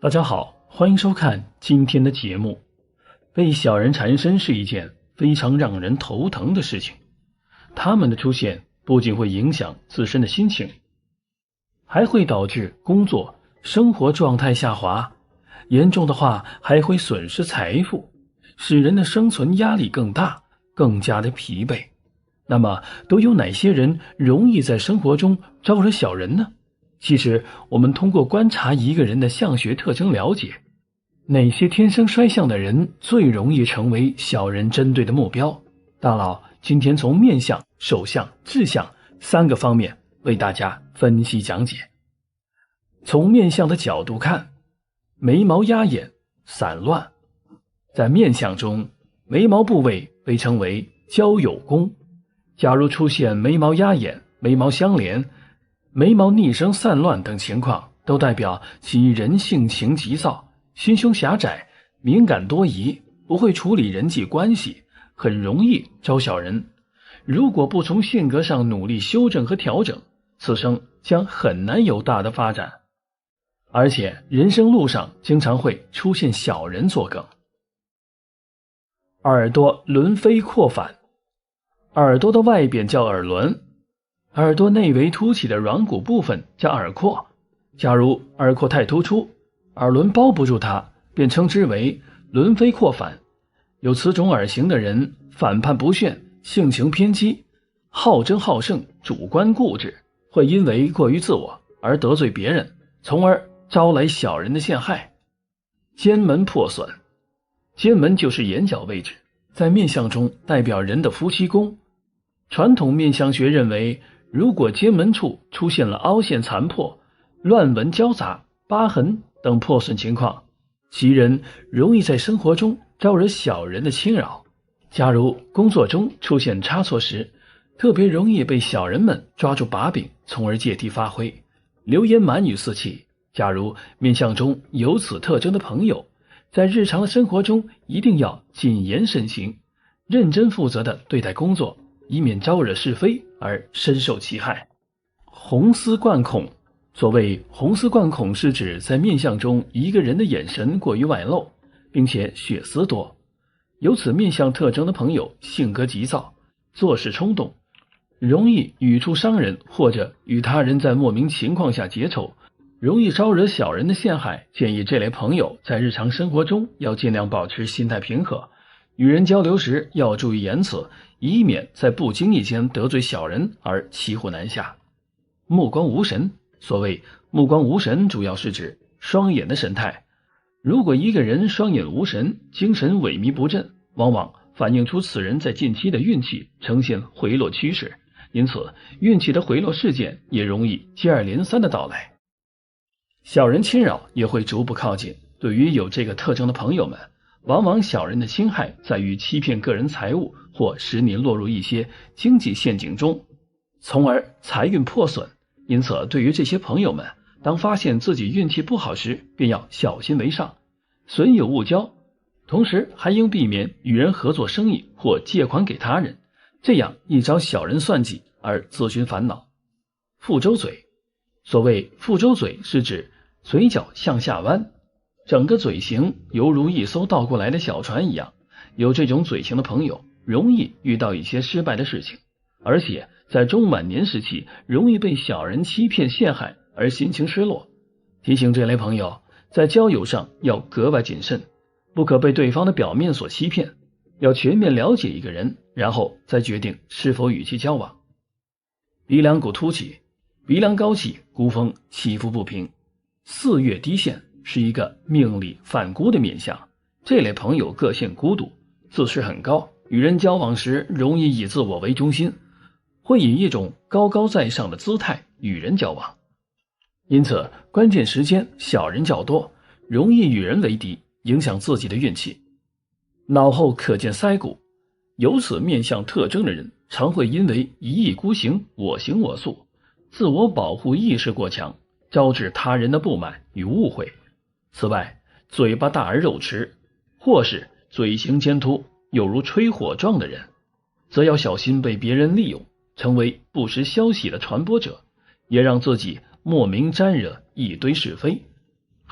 大家好，欢迎收看今天的节目。被小人缠身是一件非常让人头疼的事情，他们的出现不仅会影响自身的心情，还会导致工作、生活状态下滑，严重的话还会损失财富，使人的生存压力更大，更加的疲惫。那么都有哪些人容易在生活中招惹小人呢？其实我们通过观察一个人的相学特征了解，哪些天生衰相的人最容易成为小人针对的目标。大佬今天从面相、手相、志相3个方面为大家分析讲解。从面相的角度看，眉毛压眼、散乱。在面相中，眉毛部位被称为交友宫。假如出现眉毛压眼、眉毛相连、眉毛逆生散乱等情况，都代表其人性情急躁，心胸狭窄，敏感多疑，不会处理人际关系，很容易招小人。如果不从性格上努力修正和调整，此生将很难有大的发展，而且人生路上经常会出现小人作梗。耳朵轮飞扩反。耳朵的外边叫耳轮，耳朵内围凸起的软骨部分叫耳廓。假如耳廓太突出，耳轮包不住它，便称之为轮飞扩反。有此种耳型的人，反叛不炫，性情偏激，好争好胜，主观固执，会因为过于自我而得罪别人，从而招来小人的陷害。奸门破损。奸门就是眼角位置，在面相中代表人的夫妻宫。传统面相学认为，如果奸门处出现了凹陷残破、乱纹交杂、疤痕等破损情况，其人容易在生活中招惹小人的侵扰。假如工作中出现差错时，特别容易被小人们抓住把柄，从而借题发挥，流言满语四起。假如面相中有此特征的朋友，在日常的生活中一定要谨言慎行，认真负责地对待工作，以免招惹是非而深受其害。红丝贯孔。所谓红丝贯孔，是指在面相中一个人的眼神过于外露，并且血丝多。有此面相特征的朋友性格急躁，做事冲动，容易语出伤人，或者与他人在莫名情况下结仇，容易招惹小人的陷害。建议这类朋友在日常生活中要尽量保持心态平和，与人交流时要注意言辞，以免在不经意间得罪小人而骑虎难下。目光无神。所谓目光无神，主要是指双眼的神态。如果一个人双眼无神，精神萎靡不振，往往反映出此人在近期的运气呈现回落趋势，因此运气的回落事件也容易接二连三的到来，小人侵扰也会逐步靠近。对于有这个特征的朋友们，往往小人的侵害在于欺骗个人财物，或使你落入一些经济陷阱中，从而财运破损。因此对于这些朋友们，当发现自己运气不好时，便要小心为上，损友勿交，同时还应避免与人合作生意或借款给他人，这样易招小人算计而自寻烦恼。覆舟嘴。所谓覆舟嘴，是指嘴角向下弯，整个嘴型犹如一艘倒过来的小船一样。有这种嘴型的朋友，容易遇到一些失败的事情，而且在中晚年时期容易被小人欺骗陷害而心情失落。提醒这类朋友，在交友上要格外谨慎，不可被对方的表面所欺骗，要全面了解一个人，然后再决定是否与其交往。鼻梁骨凸起。鼻梁高起，骨峰起伏不平，4月低陷，是一个命理反孤的面相。这类朋友个性孤独，自视很高，与人交往时容易以自我为中心，会以一种高高在上的姿态与人交往，因此关键时间小人较多，容易与人为敌，影响自己的运气。脑后可见腮骨。有此面相特征的人，常会因为一意孤行、我行我素，自我保护意识过强，招致他人的不满与误会。此外，嘴巴大而肉迟，或是嘴型尖凸，有如吹火状的人，则要小心被别人利用，成为不实消息的传播者，也让自己莫名沾惹一堆是非。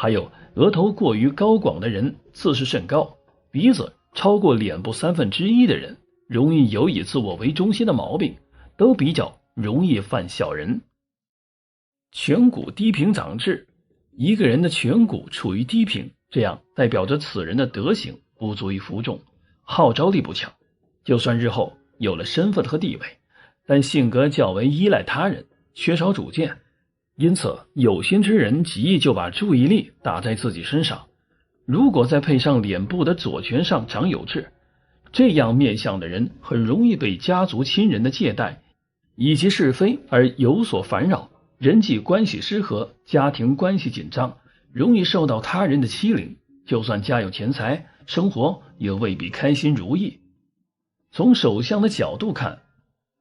还有额头过于高广的人自视甚高，鼻子超过脸部1/3的人，容易有以自我为中心的毛病，都比较容易犯小人。颧骨低平长痣，一个人的颧骨处于低平，这样代表着此人的德行不足以服众，号召力不强，就算日后有了身份和地位，但性格较为依赖他人，缺少主见，因此有心之人极易就把注意力打在自己身上。如果再配上脸部的左颧上长有痣，这样面相的人很容易被家族亲人的借贷以及是非而有所烦扰，人际关系失和，家庭关系紧张，容易受到他人的欺凌，就算家有钱财，生活也未必开心如意。从手相的角度看，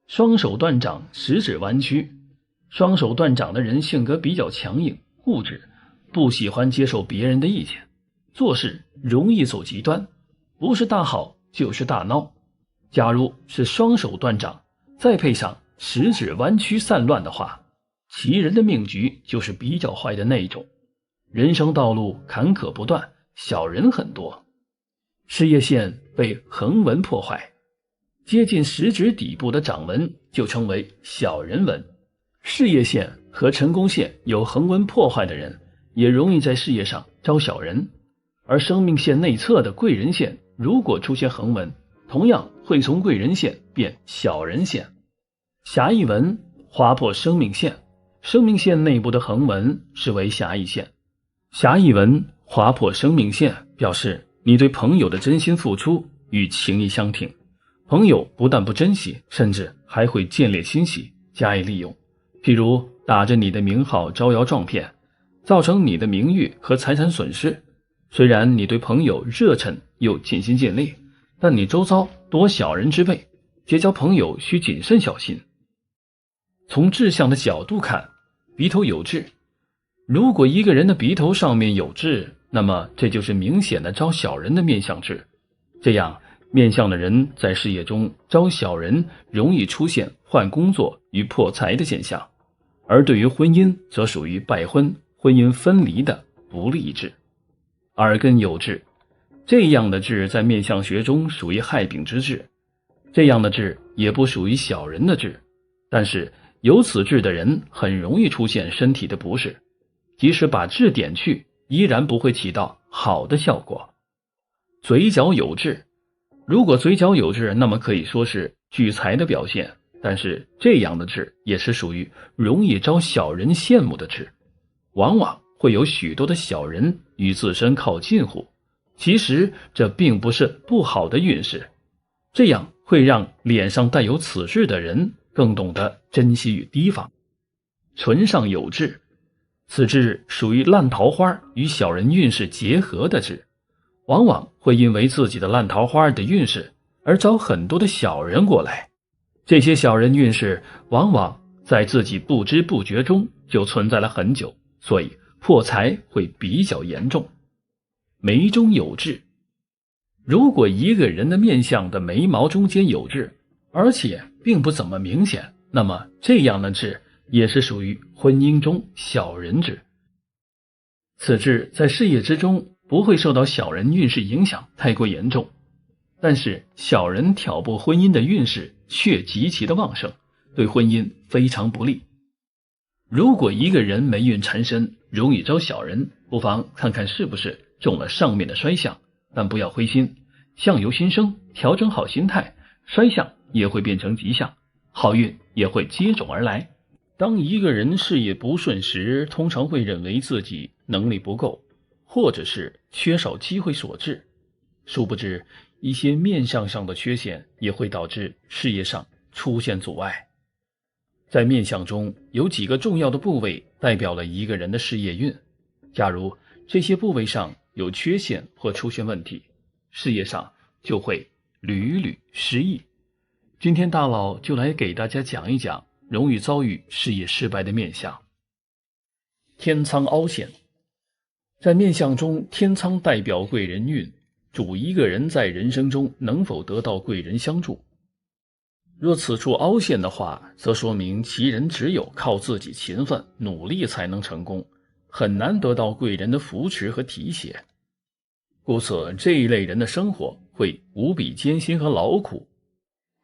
双手断掌，食指弯曲。双手断掌的人性格比较强硬、固执，不喜欢接受别人的意见，做事容易走极端，不是大好就是大孬。假如是双手断掌，再配上食指弯曲散乱的话，其人的命局就是比较坏的那一种，人生道路坎坷不断，小人很多，事业线被横纹破坏，接近食指底部的掌纹就称为小人纹。事业线和成功线有横纹破坏的人，也容易在事业上招小人，而生命线内侧的贵人线如果出现横纹，同样会从贵人线变小人线。狭义纹划破生命线，生命线内部的横纹是为狭义线。狭义纹划破生命线，表示你对朋友的真心付出与情谊相挺，朋友不但不珍惜，甚至还会见猎心喜，加以利用。譬如打着你的名号招摇撞骗，造成你的名誉和财产损失。虽然你对朋友热忱又尽心尽力，但你周遭多小人之辈，结交朋友需谨慎小心。从志向的角度看，鼻头有痣，如果一个人的鼻头上面有痣，那么这就是明显的招小人的面相痣。这样面相的人在事业中招小人，容易出现换工作与破财的现象，而对于婚姻则属于败婚、婚姻分离的不利痣。耳根有痣，这样的痣在面相学中属于亥丙之痣，这样的痣也不属于小人的痣，但是有此痣的人很容易出现身体的不适，即使把痣点去，依然不会起到好的效果。嘴角有痣，如果嘴角有痣，那么可以说是聚财的表现，但是这样的痣也是属于容易招小人羡慕的痣，往往会有许多的小人与自身靠近乎，其实这并不是不好的运势，这样会让脸上带有此痣的人更懂得珍惜与提防。唇上有痣，此痣属于烂桃花与小人运势结合的痣，往往会因为自己的烂桃花的运势而招很多的小人过来，这些小人运势往往在自己不知不觉中就存在了很久，所以破财会比较严重。眉中有痣，如果一个人的面相的眉毛中间有痣，而且并不怎么明显，那么这样的痣也是属于婚姻中小人痣。此痣在事业之中不会受到小人运势影响太过严重，但是小人挑拨婚姻的运势却极其的旺盛，对婚姻非常不利。如果一个人霉运缠身，容易招小人，不妨看看是不是中了上面的衰相，但不要灰心，相由心生，调整好心态，衰相也会变成吉相，好运也会接踵而来。当一个人事业不顺时，通常会认为自己能力不够，或者是缺少机会所致，殊不知一些面相上的缺陷也会导致事业上出现阻碍。在面相中有几个重要的部位代表了一个人的事业运，假如这些部位上有缺陷或出现问题，事业上就会屡屡失意。今天大佬就来给大家讲一讲容易遭遇事业失败的面相。天仓凹陷，在面相中，天仓代表贵人运，主一个人在人生中能否得到贵人相助。若此处凹陷的话，则说明其人只有靠自己勤奋努力才能成功，很难得到贵人的扶持和提携。故此，这一类人的生活会无比艰辛和劳苦。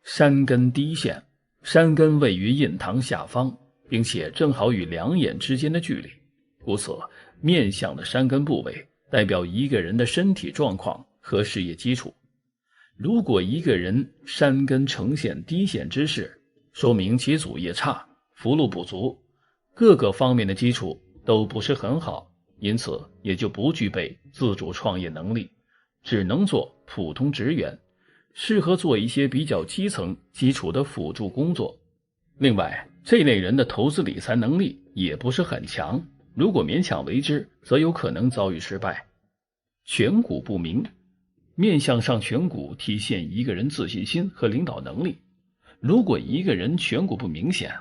山根低陷，山根位于印堂下方，并且正好与两眼之间的距离，故此面向的山根部位代表一个人的身体状况和事业基础。如果一个人山根呈现低陷之势，说明其祖业差，福禄不足，各个方面的基础都不是很好，因此也就不具备自主创业能力，只能做普通职员，适合做一些比较基层基础的辅助工作。另外，这类人的投资理财能力也不是很强，如果勉强为之，则有可能遭遇失败。颧骨不明，面相上颧骨体现一个人自信心和领导能力。如果一个人颧骨不明显，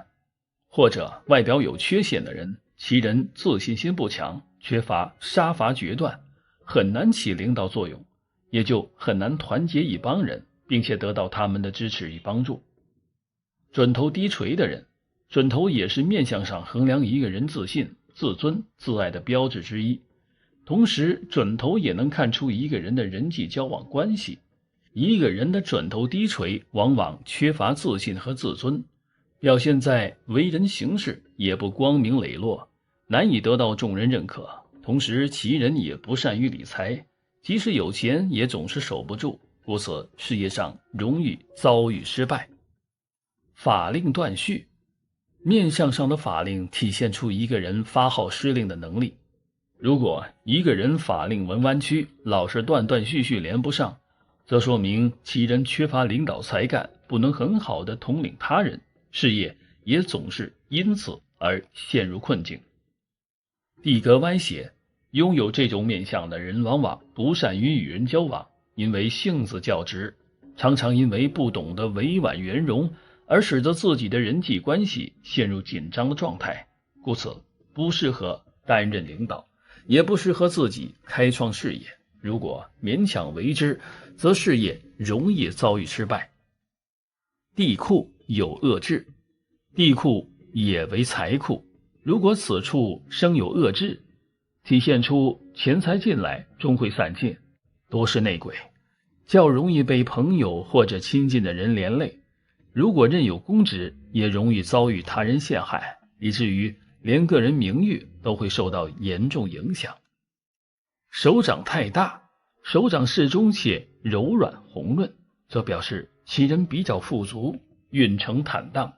或者外表有缺陷的人，其人自信心不强，缺乏杀伐决断，很难起领导作用，也就很难团结一帮人，并且得到他们的支持与帮助。准头低垂的人，准头也是面相上衡量一个人自信、自尊、自爱的标志之一。同时，准头也能看出一个人的人际交往关系。一个人的准头低垂，往往缺乏自信和自尊，表现在为人行事也不光明磊落，难以得到众人认可。同时，其人也不善于理财，即使有钱也总是守不住，故此事业上容易遭遇失败。法令断续，面相上的法令体现出一个人发号施令的能力。如果一个人法令纹弯曲，老是断断续续连不上，则说明其人缺乏领导才干，不能很好的统领他人，事业也总是因此而陷入困境。地格歪斜，拥有这种面相的人往往不善于与人交往，因为性子较直，常常因为不懂得委婉圆融，而使得自己的人际关系陷入紧张的状态，故此不适合担任领导，也不适合自己开创事业。如果勉强为之，则事业容易遭遇失败。地库有恶志，地库也为财库，如果此处生有恶志，体现出钱财进来终会散尽，多是内鬼，较容易被朋友或者亲近的人连累。如果任有公职，也容易遭遇他人陷害，以至于连个人名誉都会受到严重影响。手掌太大，手掌适中且柔软红润，则表示其人比较富足，运程坦荡。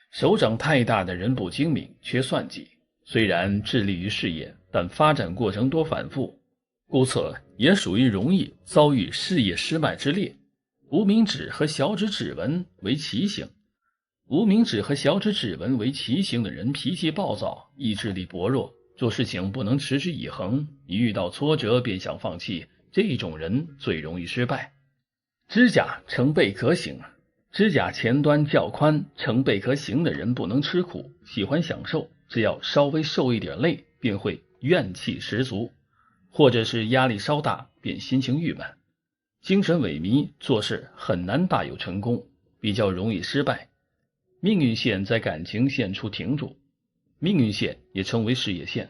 手掌太大的人不精明，缺算计，虽然致力于事业，但发展过程多反复，故此也属于容易遭遇事业失败之列。无名指和小指指纹为奇形，无名指和小指指纹为奇形的人脾气暴躁，意志力薄弱，做事情不能持之以恒，一遇到挫折便想放弃，这种人最容易失败。指甲呈贝壳形，指甲前端较宽，呈贝壳形的人不能吃苦，喜欢享受，只要稍微受一点累，便会怨气十足，或者是压力稍大，便心情郁闷，精神萎靡，做事很难大有成功，比较容易失败。命运线在感情线处停住，命运线也称为事业线，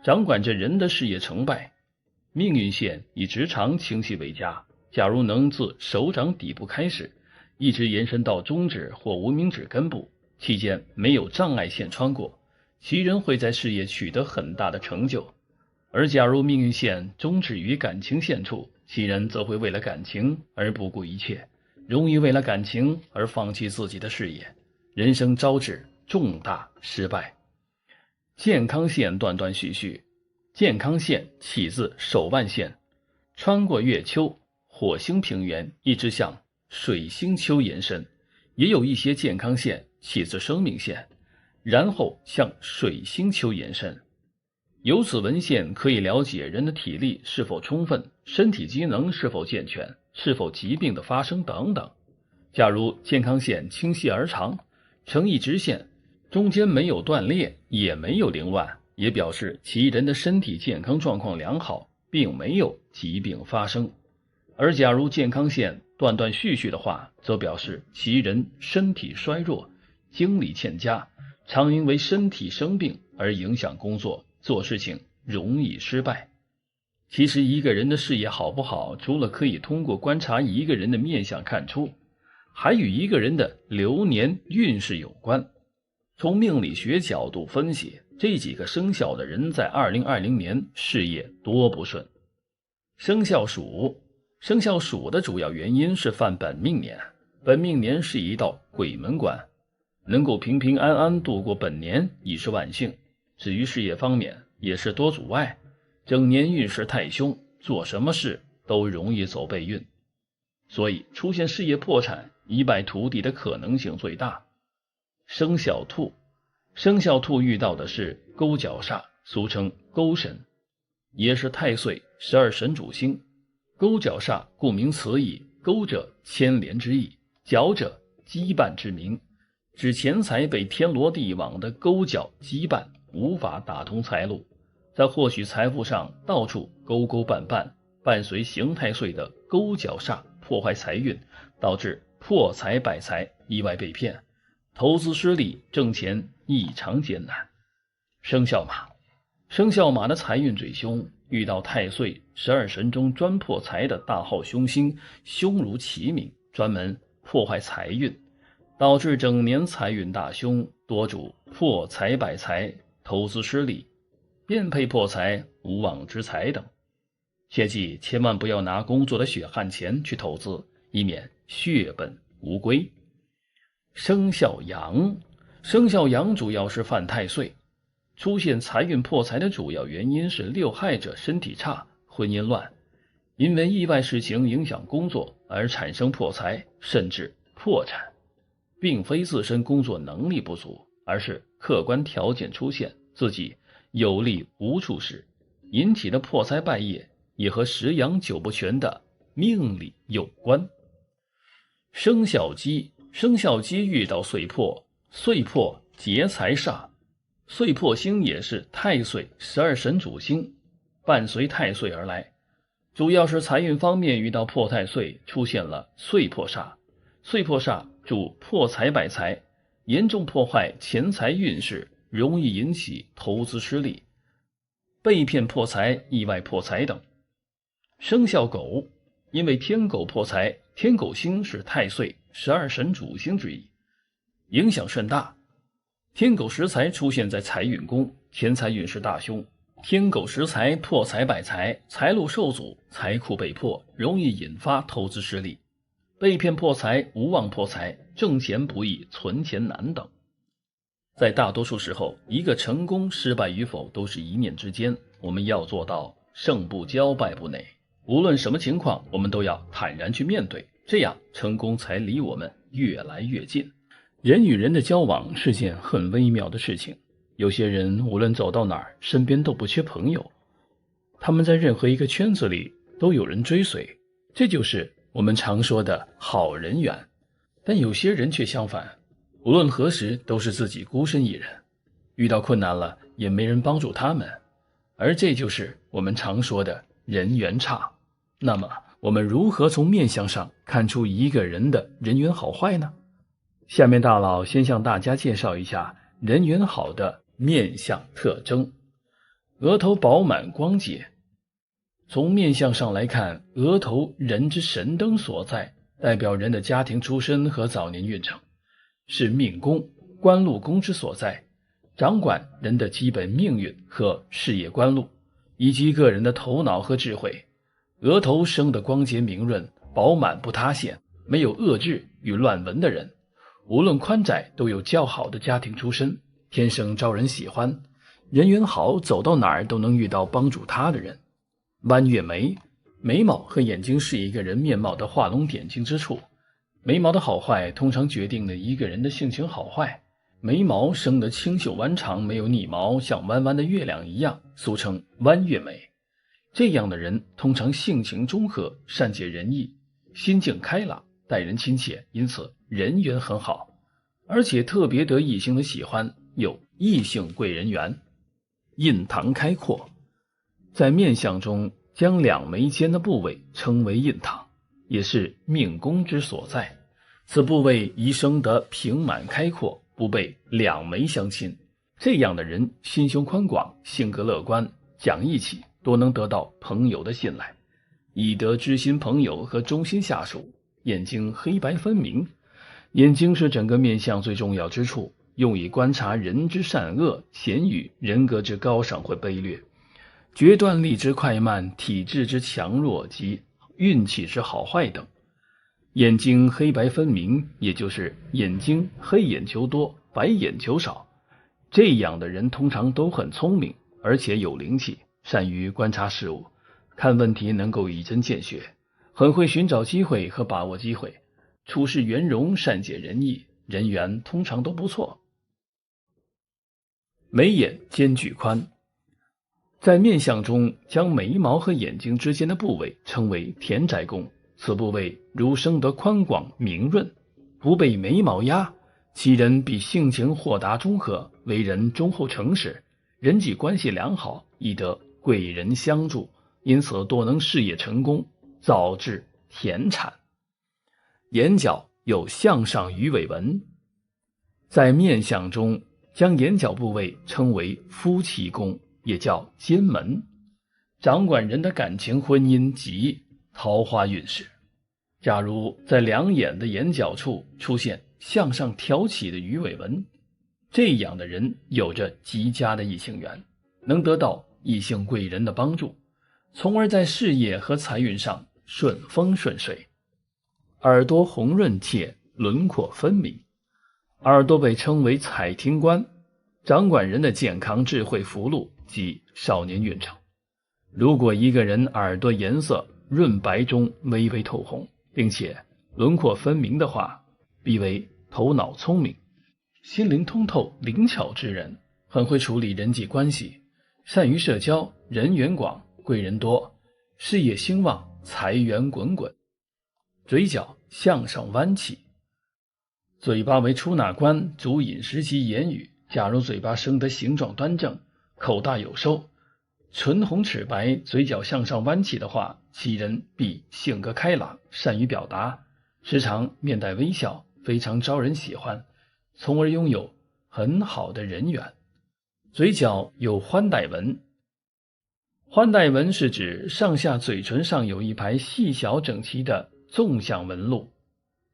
掌管着人的事业成败。命运线以直肠清晰为佳，假如能自手掌底部开始，一直延伸到中指或无名指根部，期间没有障碍线穿过，其人会在事业取得很大的成就。而假如命运线终止于感情线处，其人则会为了感情而不顾一切，容易为了感情而放弃自己的事业，人生招致重大失败。健康线断断续续，健康线起自手腕线，穿过月丘、火星平原，一直向水星丘延伸，也有一些健康线起自生命线，然后向水星丘延伸。由此文献可以了解人的体力是否充分，身体机能是否健全，是否疾病的发生等等。假如健康线清晰而长，呈一直线，中间没有断裂，也没有凌乱，也表示其人的身体健康状况良好，并没有疾病发生。而假如健康线断断续续的话，则表示其人身体衰弱，精力欠佳，常因为身体生病而影响工作，做事情容易失败。其实一个人的事业好不好，除了可以通过观察一个人的面相看出，还与一个人的流年运势有关。从命理学角度分析，这几个生肖的人在2020年事业多不顺。生肖鼠的主要原因是犯本命年，本命年是一道鬼门关，能够平平安安度过本年已是万幸。至于事业方面也是多阻碍，整年运势太凶，做什么事都容易走背运，所以出现事业破产、一败涂地的可能性最大。生肖兔遇到的是勾角煞，俗称勾神，也是太岁12神主星。勾角煞顾名词义，勾者牵连之意，角者羁绊之名，指钱财被天罗地网的勾角羁绊，无法打通财路，在获取财富上到处勾勾绊绊，伴随刑太岁的勾角煞破坏财运，导致破财败财，意外被骗，投资失利，挣钱异常艰难。生肖马的财运最凶，遇到太岁12神中专破财的大号凶星，凶如其名，专门破坏财运，导致整年财运大凶，多主破财败财、投资失利、变配破财、无妄之财等。切记千万不要拿工作的血汗钱去投资，以免血本无归。生肖羊主要是犯太岁，出现财运破财的主要原因是六害者身体差、婚姻乱，因为意外事情影响工作而产生破财甚至破产，并非自身工作能力不足，而是客观条件出现自己有力无处使，引起的破财败业也和十阳九不全的命理有关。生肖鸡遇到岁破劫财煞，岁破星也是太岁12神主星，伴随太岁而来，主要是财运方面遇到破太岁，出现了岁破煞。岁破煞主破财败财，严重破坏钱财运势，容易引起投资失利、被骗破财、意外破财等。生肖狗，因为天狗破财，天狗星是太岁12神主星之一，影响甚大。天狗食财出现在财运宫，钱财运势大凶。天狗食财破财败财，财路受阻，财库被破，容易引发投资失利、被骗破财、无妄破财、挣钱不易、存钱难等。在大多数时候，一个成功失败与否都是一念之间，我们要做到胜不骄败不馁，无论什么情况我们都要坦然去面对，这样成功才离我们越来越近。人与人的交往是件很微妙的事情，有些人无论走到哪儿，身边都不缺朋友，他们在任何一个圈子里都有人追随，这就是我们常说的好人缘。但有些人却相反，无论何时都是自己孤身一人，遇到困难了也没人帮助他们，而这就是我们常说的人缘差。那么我们如何从面相上看出一个人的人缘好坏呢？下面大佬先向大家介绍一下人缘好的面相特征。额头饱满光洁，从面相上来看，额头人之神灯所在，代表人的家庭出身和早年运程，是命宫、官禄宫之所在，掌管人的基本命运和事业官禄，以及个人的头脑和智慧。额头生得光洁明润、饱满不塌陷，没有恶痣与乱纹的人，无论宽窄都有较好的家庭出身，天生招人喜欢，人缘好，走到哪儿都能遇到帮助他的人。弯月眉，眉毛和眼睛是一个人面貌的画龙点睛之处，眉毛的好坏通常决定了一个人的性情好坏。眉毛生得清秀弯长，没有逆毛，像弯弯的月亮一样，俗称弯月眉。这样的人通常性情中和，善解人意，心境开朗，待人亲切，因此人缘很好，而且特别得异性的喜欢，有异性贵人缘。印堂开阔，在面相中将两眉间的部位称为印堂，也是命宫之所在。此部位宜生得平满开阔，不被两眉相侵，这样的人心胸宽广，性格乐观，讲义气，多能得到朋友的信赖，以得知心朋友和忠心下属。眼睛黑白分明，眼睛是整个面相最重要之处，用以观察人之善恶、贤愚、人格之高尚或卑劣，决断力之快慢、体质之强弱及运气之好坏等。眼睛黑白分明，也就是眼睛黑眼球多，白眼球少。这样的人通常都很聪明，而且有灵气，善于观察事物，看问题能够一针见血，很会寻找机会和把握机会，处事圆融，善解人意，人缘通常都不错。眉眼间距宽，在面相中，将眉毛和眼睛之间的部位称为田宅宫，此部位如生得宽广明润，不被眉毛压，其人必性情豁达中和，为人忠厚诚实，人际关系良好，易得贵人相助，因此多能事业成功，早至田产。眼角有向上鱼尾纹，在面相中将眼角部位称为夫妻宫，也叫奸门，掌管人的感情、婚姻及桃花运势。假如在两眼的眼角处出现向上挑起的鱼尾纹，这样的人有着极佳的异性缘，能得到异性贵人的帮助，从而在事业和财运上顺风顺水。耳朵红润且轮廓分明，耳朵被称为采听官，掌管人的健康、智慧、福禄及少年运程。如果一个人耳朵颜色润白中微微透红，并且轮廓分明的话，必为头脑聪明、心灵通透、灵巧之人，很会处理人际关系，善于社交，人缘广，贵人多，事业兴旺，财源滚滚。嘴角向上弯起，嘴巴为出纳官，主饮食及言语。假如嘴巴生得形状端正，口大有收，唇红齿白，嘴角向上弯起的话，其人必性格开朗，善于表达，时常面带微笑，非常招人喜欢，从而拥有很好的人缘。嘴角有欢带纹，欢带纹是指上下嘴唇上有一排细小整齐的纵向纹路，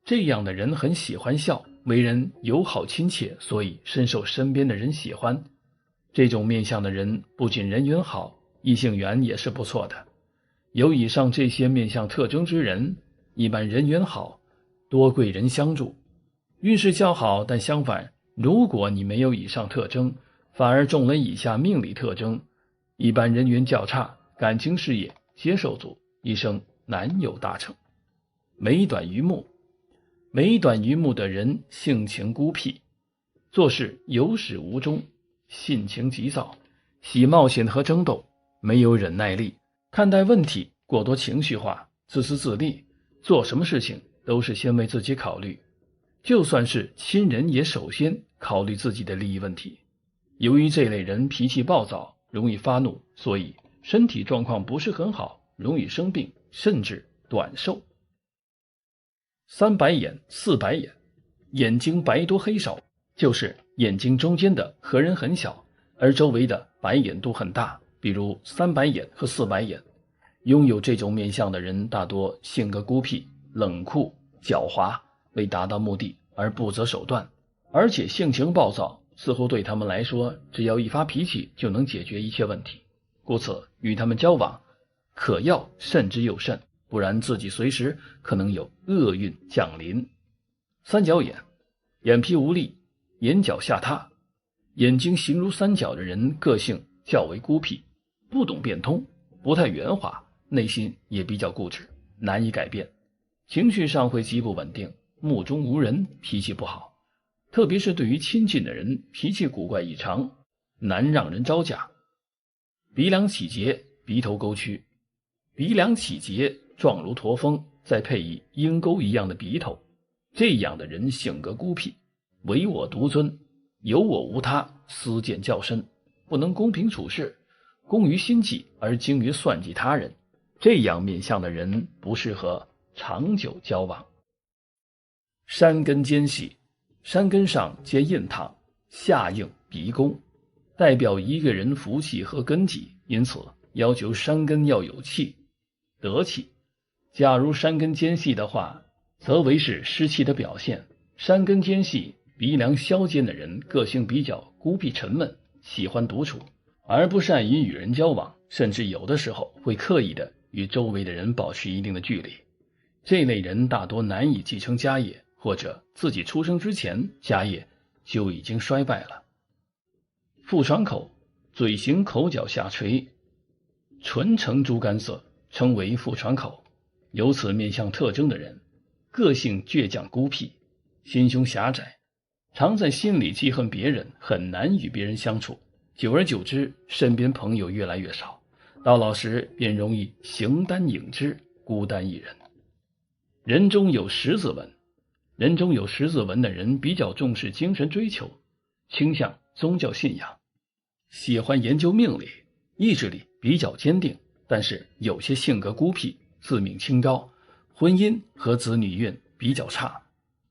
这样的人很喜欢笑，为人友好亲切，所以深受身边的人喜欢。这种面相的人不仅人缘好，异性缘也是不错的。有以上这些面相特征之人，一般人缘好，多贵人相助，运势较好。但相反，如果你没有以上特征，反而中了以下命理特征，一般人缘较差，感情事业皆受阻，一生难有大成。眉短于目，眉短于目的人性情孤僻，做事有始无终，性情急躁，喜冒险和争斗，没有忍耐力，看待问题过多情绪化，自私自利，做什么事情都是先为自己考虑，就算是亲人也首先考虑自己的利益问题。由于这类人脾气暴躁，容易发怒，所以身体状况不是很好，容易生病，甚至短寿。三白眼、四白眼，眼睛白多黑少，就是眼睛中间的合人很小，而周围的白眼都很大，比如三白眼和四白眼。拥有这种面相的人大多性格孤僻、冷酷、狡猾，为达到目的而不择手段，而且性情暴躁，似乎对他们来说，只要一发脾气就能解决一切问题。故此与他们交往，可要慎之又慎，不然自己随时可能有厄运降临。三角眼，眼皮无力，眼角下塌，眼睛形如三角的人个性较为孤僻，不懂变通，不太圆滑，内心也比较固执，难以改变，情绪上会极不稳定，目中无人，脾气不好，特别是对于亲近的人，脾气古怪异常，难让人招架。鼻梁起结，鼻头沟曲，鼻梁起结，状如驼峰，再配以鹰钩一样的鼻头，这样的人性格孤僻，唯我独尊，有我无他，私见较深，不能公平处事，工于心计而精于算计他人，这样面相的人不适合长久交往。山根尖细，山根上皆印堂，下应鼻弓，代表一个人福气和根基，因此要求山根要有气、得气。假如山根尖细的话，则为是湿气的表现。山根尖细、鼻梁削尖的人，个性比较孤僻沉闷，喜欢独处，而不善于与人交往，甚至有的时候会刻意的与周围的人保持一定的距离。这类人大多难以继承家业，或者自己出生之前家业就已经衰败了。腹床口，嘴型口角下垂，唇呈猪肝色，称为腹床口。有此面相特征的人，个性倔强孤僻，心胸狭窄，常在心里记恨别人，很难与别人相处。久而久之，身边朋友越来越少，到老时便容易形单影只，孤单一人。人中有十字纹，人中有十字纹的人比较重视精神追求，倾向宗教信仰，喜欢研究命理，意志力比较坚定，但是有些性格孤僻，自命清高，婚姻和子女运比较差，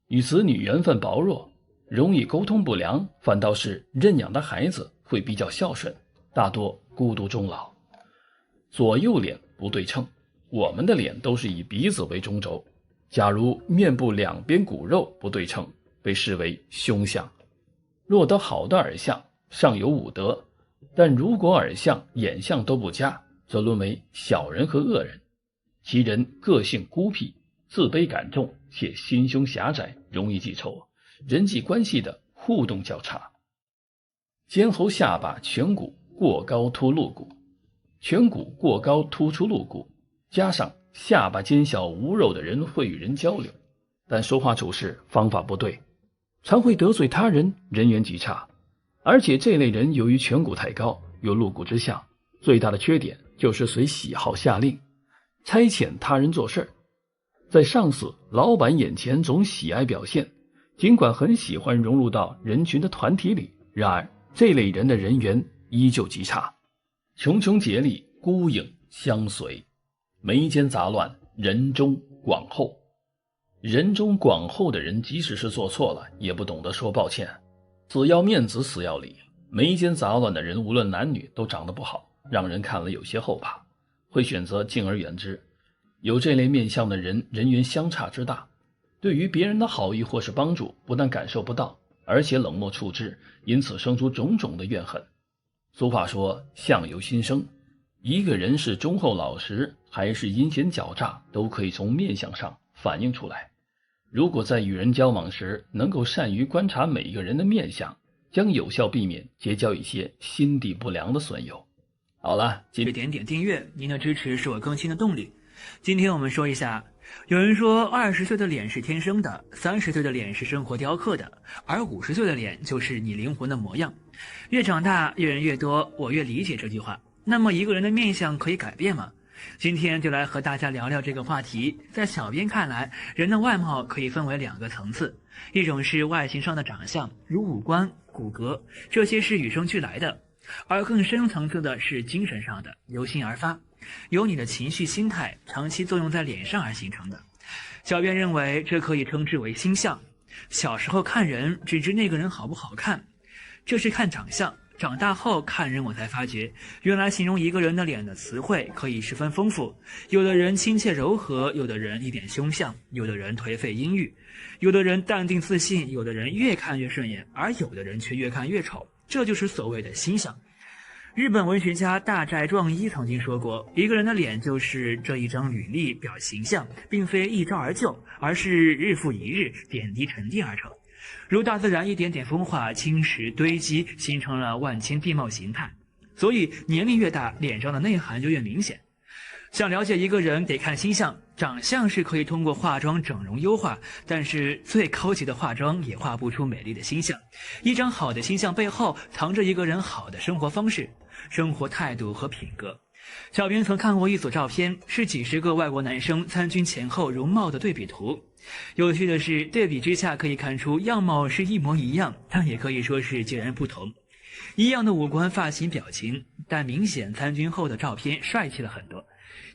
与子女缘分薄弱，容易沟通不良，反倒是认养的孩子会比较孝顺，大多孤独终老。左右脸不对称，我们的脸都是以鼻子为中轴，假如面部两边骨肉不对称，被视为凶相。若得好的耳相，尚有武德，但如果耳相、眼相都不佳，则沦为小人和恶人。其人个性孤僻，自卑感重，且心胸狭窄，容易记仇，人际关系的互动较差。肩喉下巴颧骨过高突露骨，颧骨过高突出露骨，加上下巴尖小无肉的人会与人交流，但说话处事方法不对，常会得罪他人，人缘极差。而且这类人由于颧骨太高，有露骨之相，最大的缺点就是随喜好下令，差遣他人做事，在上司、老板眼前总喜爱表现，尽管很喜欢融入到人群的团体里，然而这类人的人缘依旧极差，穷穷竭力，孤影相随，眉间杂乱，人中广厚。人中广厚的人，即使是做错了，也不懂得说抱歉，死要面子，死要理。眉间杂乱的人，无论男女都长得不好，让人看了有些后怕，会选择敬而远之。有这类面相的人，人缘相差之大，对于别人的好意或是帮助，不但感受不到，而且冷漠处之，因此生出种种的怨恨。俗话说，相由心生，一个人是忠厚老实，还是阴险狡诈，都可以从面相上反映出来。如果在与人交往时，能够善于观察每一个人的面相，将有效避免结交一些心地不良的损友。好了，点点订阅，您的支持是我更新的动力。今天我们说一下，有人说20岁的脸是天生的，30岁的脸是生活雕刻的，而50岁的脸就是你灵魂的模样。越长大，阅人越多，我越理解这句话。那么一个人的面相可以改变吗？今天就来和大家聊聊这个话题。在小编看来，人的外貌可以分为2个层次，一种是外形上的长相，如五官、骨骼，这些是与生俱来的；而更深层次的是精神上的，由心而发，由你的情绪心态长期作用在脸上而形成的。小编认为这可以称之为心相。小时候看人只知那个人好不好看，这是看长相。长大后看人，我才发觉原来形容一个人的脸的词汇可以十分丰富，有的人亲切柔和，有的人一点凶相，有的人颓废阴郁，有的人淡定自信，有的人越看越顺眼，而有的人却越看越丑，这就是所谓的心相。日本文学家大寨壮一曾经说过，一个人的脸就是这一张履历表形象，并非一朝而就，而是日复一日点滴沉淀而成，如大自然一点点风化侵蚀堆积，形成了万千地貌形态。所以年龄越大，脸上的内涵就越明显。想了解一个人得看心相，长相是可以通过化妆整容优化，但是最高级的化妆也画不出美丽的心相。一张好的心相背后藏着一个人好的生活方式、生活态度和品格。小编曾看过一组照片，是几十个外国男生参军前后容貌的对比图。有趣的是，对比之下可以看出样貌是一模一样，但也可以说是截然不同。一样的五官、发型、表情，但明显参军后的照片帅气了很多。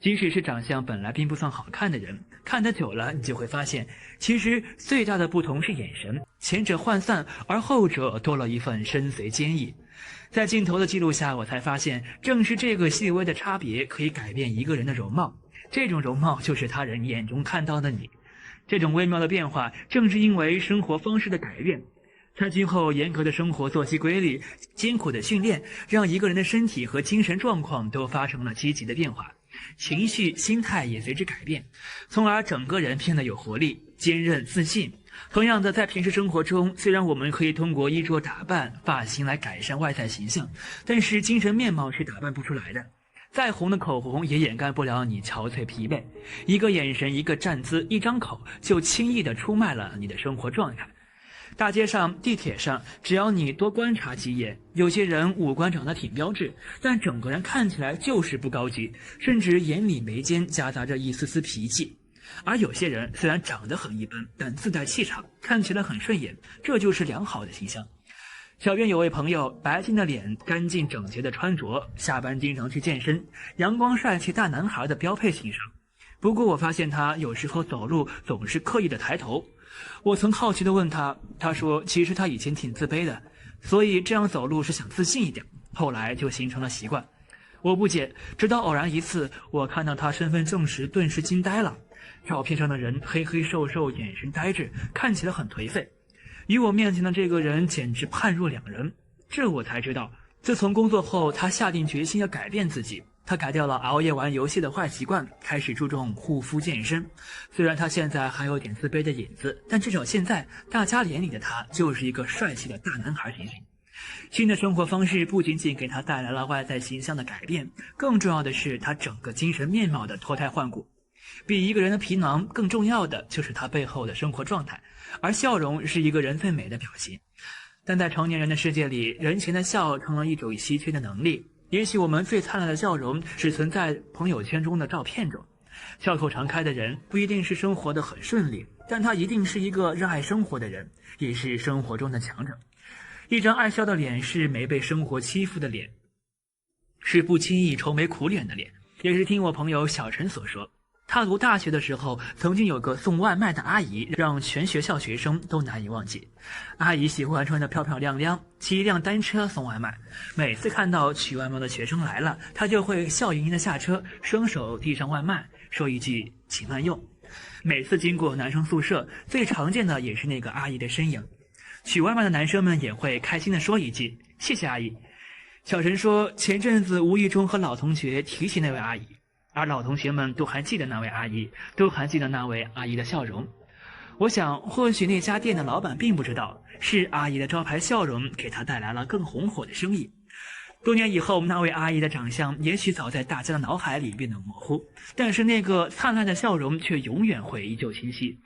即使是长相本来并不算好看的人，看得久了，你就会发现，其实最大的不同是眼神，前者涣散，而后者多了一份深邃坚毅。在镜头的记录下，我才发现，正是这个细微的差别可以改变一个人的容貌，这种容貌就是他人眼中看到的你。这种微妙的变化，正是因为生活方式的改变。他今后严格的生活作息规律、艰苦的训练，让一个人的身体和精神状况都发生了积极的变化，情绪、心态也随之改变，从而整个人变得有活力、坚韧、自信。同样的，在平时生活中，虽然我们可以通过衣着打扮、发型来改善外在形象，但是精神面貌是打扮不出来的。再红的口红也掩盖不了你憔悴疲惫，一个眼神、一个站姿、一张口，就轻易地出卖了你的生活状态。大街上、地铁上，只要你多观察几眼，有些人五官长得挺标致，但整个人看起来就是不高级，甚至眼里眉间夹杂着一丝丝脾气。而有些人虽然长得很一般，但自带气场，看起来很顺眼，这就是良好的形象。小编有位朋友，白净的脸，干净整洁的穿着，下班经常去健身，阳光帅气大男孩的标配形象。不过我发现他有时候走路总是刻意的抬头。我曾好奇地问他，他说其实他以前挺自卑的，所以这样走路是想自信一点，后来就形成了习惯。我不解，直到偶然一次，我看到他身份证时顿时惊呆了。照片上的人黑黑瘦瘦，眼神呆滞，看起来很颓废。与我面前的这个人简直判若两人。这我才知道，自从工作后，他下定决心要改变自己。他改掉了熬夜玩游戏的坏习惯，开始注重护肤健身。虽然他现在还有点自卑的影子，但至少现在大家眼里的他就是一个帅气的大男孩形象。新的生活方式不仅仅给他带来了外在形象的改变，更重要的是他整个精神面貌的脱胎换骨。比一个人的皮囊更重要的就是他背后的生活状态，而笑容是一个人最美的表现。但在成年人的世界里，人前的笑成了一种稀缺的能力。也许我们最灿烂的笑容只存在朋友圈中的照片中。笑口常开的人不一定是生活的很顺利，但他一定是一个热爱生活的人，也是生活中的强者。一张爱笑的脸是没被生活欺负的脸，是不轻易愁眉苦脸的脸。也是听我朋友小陈所说，他读大学的时候，曾经有个送外卖的阿姨，让全学校学生都难以忘记。阿姨喜欢穿得漂漂亮亮，骑一辆单车送外卖。每次看到取外卖的学生来了，她就会笑盈盈地下车，双手递上外卖，说一句“请慢用”。每次经过男生宿舍，最常见的也是那个阿姨的身影。取外卖的男生们也会开心地说一句“谢谢阿姨”。小陈说，前阵子无意中和老同学提起那位阿姨。而老同学们都还记得那位阿姨，都还记得那位阿姨的笑容。我想，或许那家店的老板并不知道，是阿姨的招牌笑容给他带来了更红火的生意。多年以后，那位阿姨的长相也许早在大家的脑海里变得模糊，但是那个灿烂的笑容却永远会依旧清晰。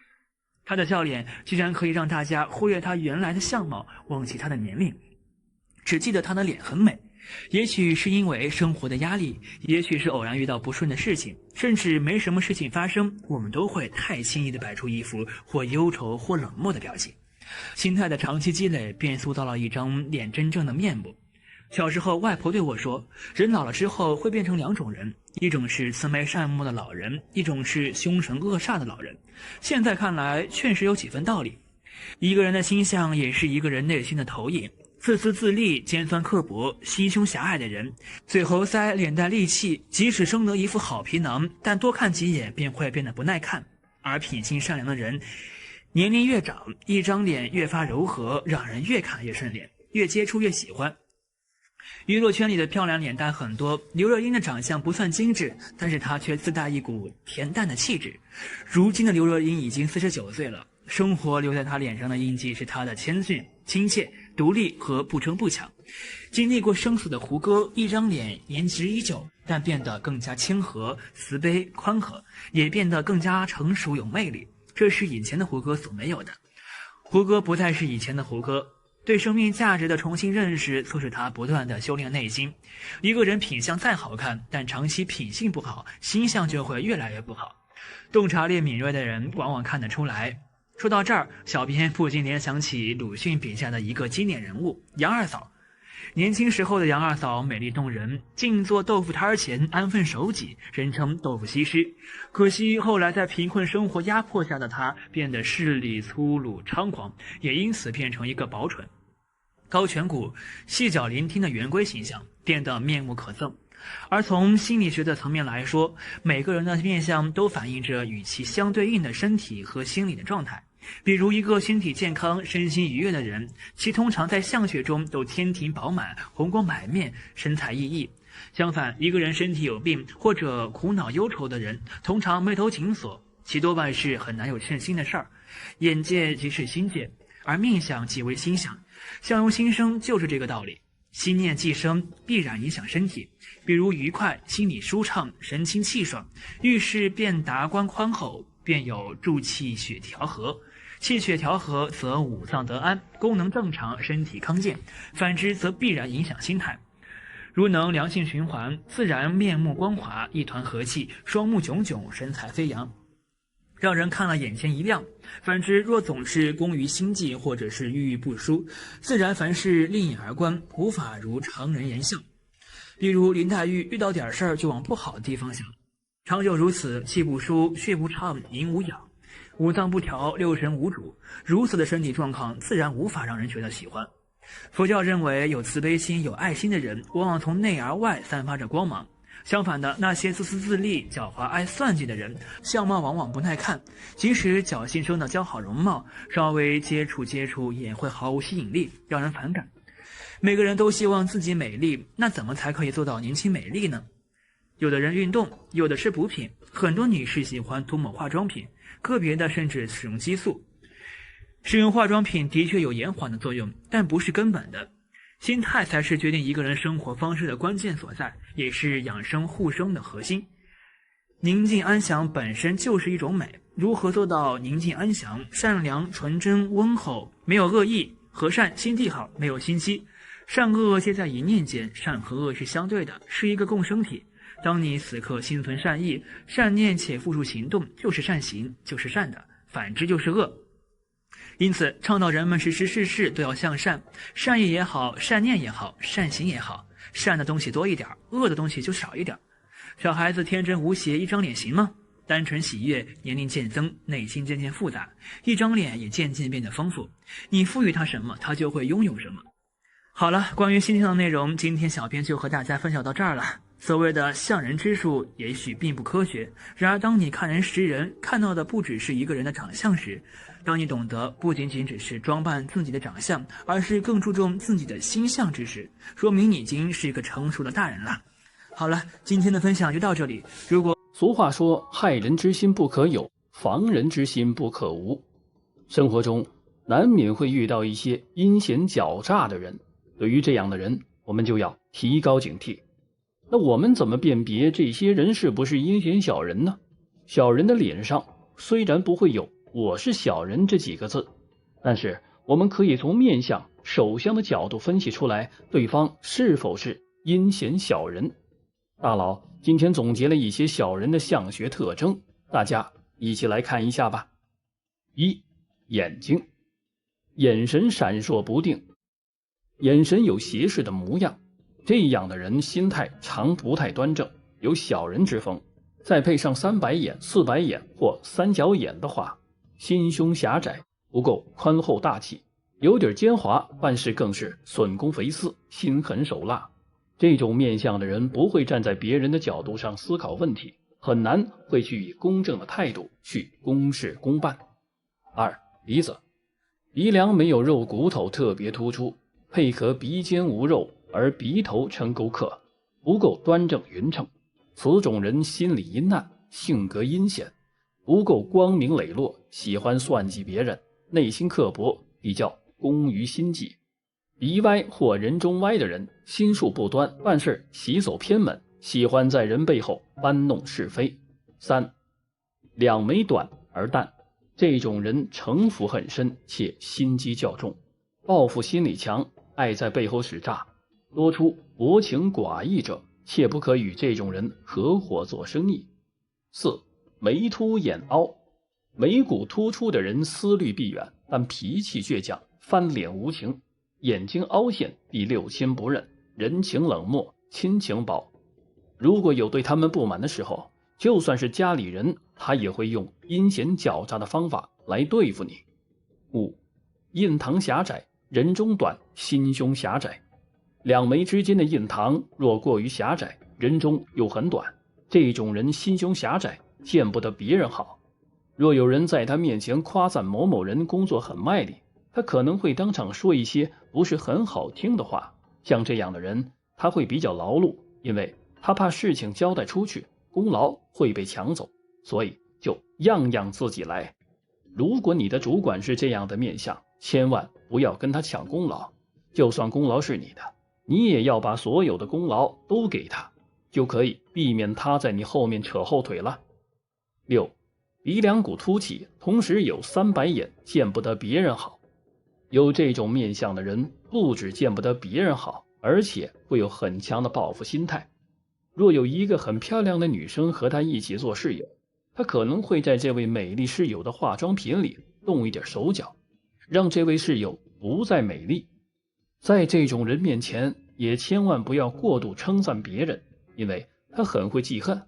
她的笑脸居然可以让大家忽略她原来的相貌，忘记她的年龄，只记得她的脸很美。也许是因为生活的压力，也许是偶然遇到不顺的事情，甚至没什么事情发生，我们都会太轻易地摆出一副或忧愁或冷漠的表情。心态的长期积累便塑造了一张脸真正的面目。小时候外婆对我说，人老了之后会变成两种人，一种是慈眉善目的老人，一种是凶神恶煞的老人。现在看来确实有几分道理。一个人的心相也是一个人内心的投影，自私自利、尖酸刻薄、心胸狭隘的人，嘴猴腮、脸带戾气，即使生得一副好皮囊，但多看几眼便会变得不耐看。而品性善良的人，年龄越长，一张脸越发柔和，让人越看越顺眼，越接触越喜欢。娱乐圈里的漂亮脸蛋很多，刘若英的长相不算精致，但是她却自带一股恬淡的气质。如今的刘若英已经49岁了，生活留在她脸上的印记是她的谦逊、亲切、独立和不争不抢。经历过生死的胡歌，一张脸颜值依旧，但变得更加谦和、慈悲、宽和，也变得更加成熟有魅力。这是以前的胡歌所没有的。胡歌不再是以前的胡歌，对生命价值的重新认识促使他不断的修炼内心。一个人品相再好看，但长期品性不好，心相就会越来越不好。洞察力敏锐的人往往看得出来。说到这儿，小编不禁联想起鲁迅笔下的一个经典人物杨二嫂。年轻时候的杨二嫂美丽动人，静坐豆腐摊前安分守己，人称豆腐西施。可惜后来在贫困生活压迫下的她变得势利粗鲁猖狂，也因此变成一个薄蠢、高颧骨、细脚聆听的圆规形象，变得面目可憎。而从心理学的层面来说，每个人的面相都反映着与其相对应的身体和心理的状态。比如一个身体健康、身心愉悦的人，其通常在相学中都天庭饱满、红光满面、神采奕奕。相反，一个人身体有病或者苦恼忧愁的人，通常眉头紧锁，其多半是很难有称心的事儿。眼界即是心界，而面相即为心相，相由心生就是这个道理。心念既生，必然影响身体，比如愉快、心理舒畅、神清气爽；遇事便达观宽厚，便有助气血调和。气血调和则五脏得安，功能正常，身体康健；反之则必然影响心态。如能良性循环，自然面目光滑，一团和气，双目炯炯，神采飞扬，让人看了眼前一亮。反之，若总是功于心计，或者是郁郁不舒，自然凡事另眼而观，无法如常人言笑。例如林黛玉遇到点事儿就往不好的地方想，长久如此，气不舒，血不畅，阴无养，五脏不调，六神无主，如此的身体状况自然无法让人觉得喜欢。佛教认为有慈悲心、有爱心的人，往往从内而外散发着光芒。相反的，那些自私自利、狡猾爱算计的人，相貌往往不耐看，即使侥幸生的姣好容貌，稍微接触也会毫无吸引力，让人反感。每个人都希望自己美丽，那怎么才可以做到年轻美丽呢？有的人运动，有的是补品，很多女士喜欢涂抹化妆品，个别的甚至使用激素。使用化妆品的确有延缓的作用，但不是根本的。心态才是决定一个人生活方式的关键所在，也是养生护生的核心。宁静安详本身就是一种美，如何做到宁静安详、善良、纯真、温厚，没有恶意、和善、心地好，没有心机？善恶皆在一念间，善和恶是相对的，是一个共生体。当你此刻心存善意、善念且付诸行动，就是善行，就是善的，反之就是恶。因此倡导人们时时事事都要向善，善意也好，善念也好，善行也好，善的东西多一点，恶的东西就少一点。小孩子天真无邪一张脸行吗？单纯喜悦，年龄渐增，内心渐渐复杂，一张脸也渐渐变得丰富。你赋予他什么，他就会拥有什么。好了，关于心象的内容，今天小编就和大家分享到这儿了。所谓的相人之术也许并不科学，然而当你看人识人，看到的不只是一个人的长相时，当你懂得不仅仅只是装扮自己的长相，而是更注重自己的心相之时，说明你已经是一个成熟的大人了。好了，今天的分享就到这里。俗话说，害人之心不可有，防人之心不可无。生活中难免会遇到一些阴险狡诈的人，对于这样的人，我们就要提高警惕。那我们怎么辨别这些人是不是阴险小人呢？小人的脸上虽然不会有我是小人这几个字，但是我们可以从面相、手相的角度分析出来对方是否是阴险小人。大佬今天总结了一些小人的相学特征，大家一起来看一下吧。一、眼睛，眼神闪烁不定，眼神有斜视的模样，这样的人心态常不太端正，有小人之风。再配上三白眼、四白眼或三角眼的话，心胸狭窄，不够宽厚大气，有点奸猾，办事更是损公肥私，心狠手辣。这种面相的人不会站在别人的角度上思考问题，很难会去以公正的态度去公事公办。二、鼻子，鼻梁没有肉骨头特别突出，配合鼻尖无肉而鼻头呈沟壑，不够端正匀称。此种人心理阴暗，性格阴险，不够光明磊落，喜欢算计别人，内心刻薄，比较工于心计。鼻歪或人中歪的人，心术不端，办事喜走偏门，喜欢在人背后搬弄是非。三、两眉短而淡，这种人城府很深，且心机较重，报复心理强，爱在背后使诈，多出薄情寡义者，切不可与这种人合伙做生意。四、眉凸眼凹，眉骨突出的人思虑必远，但脾气倔强，翻脸无情，眼睛凹陷，第六亲不认，人情冷漠，亲情薄。如果有对他们不满的时候，就算是家里人，他也会用阴险狡诈的方法来对付你。5. 印堂狭窄，人中短，心胸狭窄。两眉之间的印堂若过于狭窄，人中又很短，这种人心胸狭窄，见不得别人好。若有人在他面前夸赞某某人工作很卖力，他可能会当场说一些不是很好听的话。像这样的人，他会比较劳碌，因为他怕事情交代出去，功劳会被抢走，所以就样样自己来。如果你的主管是这样的面相，千万不要跟他抢功劳，就算功劳是你的，你也要把所有的功劳都给他，就可以避免他在你后面扯后腿了。6. 鼻梁骨凸起，同时有3白眼，见不得别人好。有这种面相的人，不只见不得别人好，而且会有很强的报复心态。若有一个很漂亮的女生和他一起做室友，他可能会在这位美丽室友的化妆品里动一点手脚，让这位室友不再美丽。在这种人面前，也千万不要过度称赞别人，因为他很会记恨。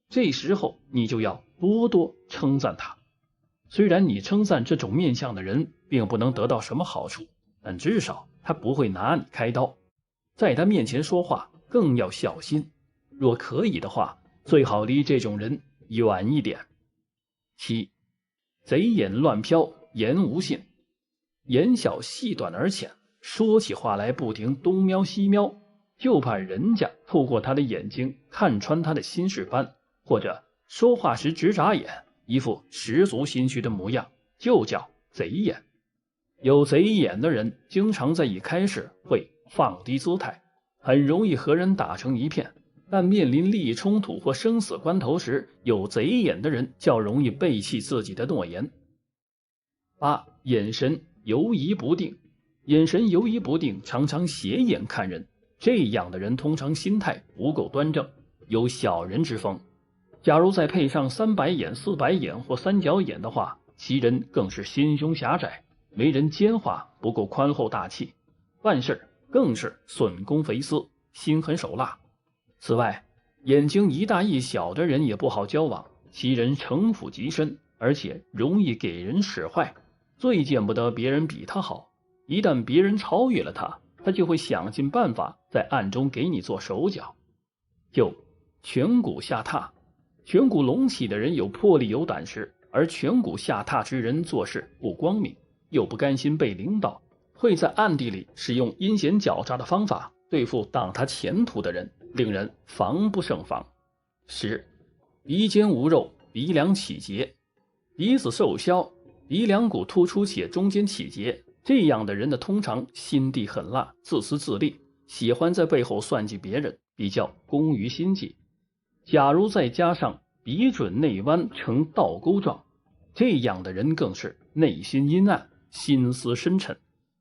这时候你就要多多称赞他。虽然你称赞这种面相的人并不能得到什么好处，但至少他不会拿你开刀。在他面前说话更要小心，若可以的话，最好离这种人远一点。7. 贼眼乱飘，言无信。眼小细短而浅，说起话来不停东瞄西瞄，就怕人家透过他的眼睛看穿他的心事般，或者说话时直眨眼，一副十足心虚的模样，就叫贼眼。有贼眼的人经常在一开始会放低姿态，很容易和人打成一片，但面临利益冲突或生死关头时，有贼眼的人较容易背弃自己的诺言。8. 眼神游移不定。眼神游移不定，常常斜眼看人，这样的人通常心态不够端正，有小人之风。假如再配上3白眼、4白眼或3角眼的话，其人更是心胸狭窄，为人奸猾，不够宽厚大气，办事更是损公肥私，心狠手辣。此外，眼睛一大一小的人也不好交往，其人城府极深，而且容易给人使坏，最见不得别人比他好。一旦别人超越了他，他就会想尽办法在暗中给你做手脚。9. 颧骨下榻。颧骨隆起的人有魄力有胆识，而颧骨下榻之人做事不光明，又不甘心被领导，会在暗地里使用阴险狡诈的方法对付挡他前途的人，令人防不胜防。10. 鼻尖无肉，鼻梁起结。鼻子瘦削，鼻梁骨突出且中间起结，这样的人的通常心地狠辣，自私自利，喜欢在背后算计别人，比较工于心计。假如再加上鼻准内弯成倒钩状，这样的人更是内心阴暗，心思深沉，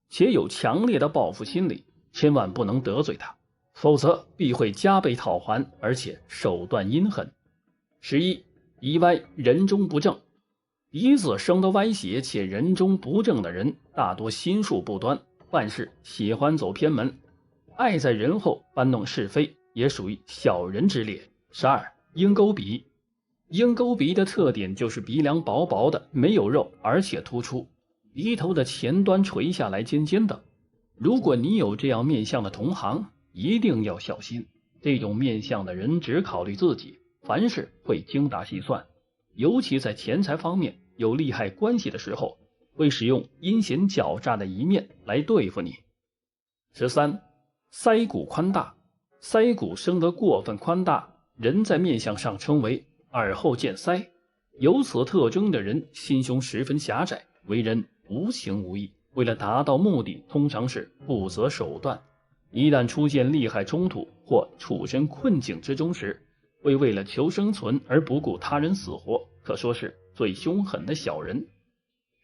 且有强烈的报复心理，千万不能得罪他，否则必会加倍讨还，而且手段阴狠。11. 鼻歪，人中不正。鼻子生得歪斜且人中不正的人，大多心术不端，办事喜欢走偏门，爱在人后搬弄是非，也属于小人之列。12. 鹰钩鼻。鹰钩鼻的特点就是鼻梁薄薄的，没有肉，而且突出，鼻头的前端垂下来尖尖的。如果你有这样面相的同行，一定要小心，这种面相的人只考虑自己，凡事会精打细算，尤其在钱财方面有利害关系的时候，会使用阴险狡诈的一面来对付你。13. 腮骨宽大。腮骨生得过分宽大，人在面相上称为耳后见腮。有此特征的人心胸十分狭窄，为人无情无义，为了达到目的通常是不择手段，一旦出现利害冲突或处身困境之中时，会为了求生存而不顾他人死活，可说是最凶狠的小人。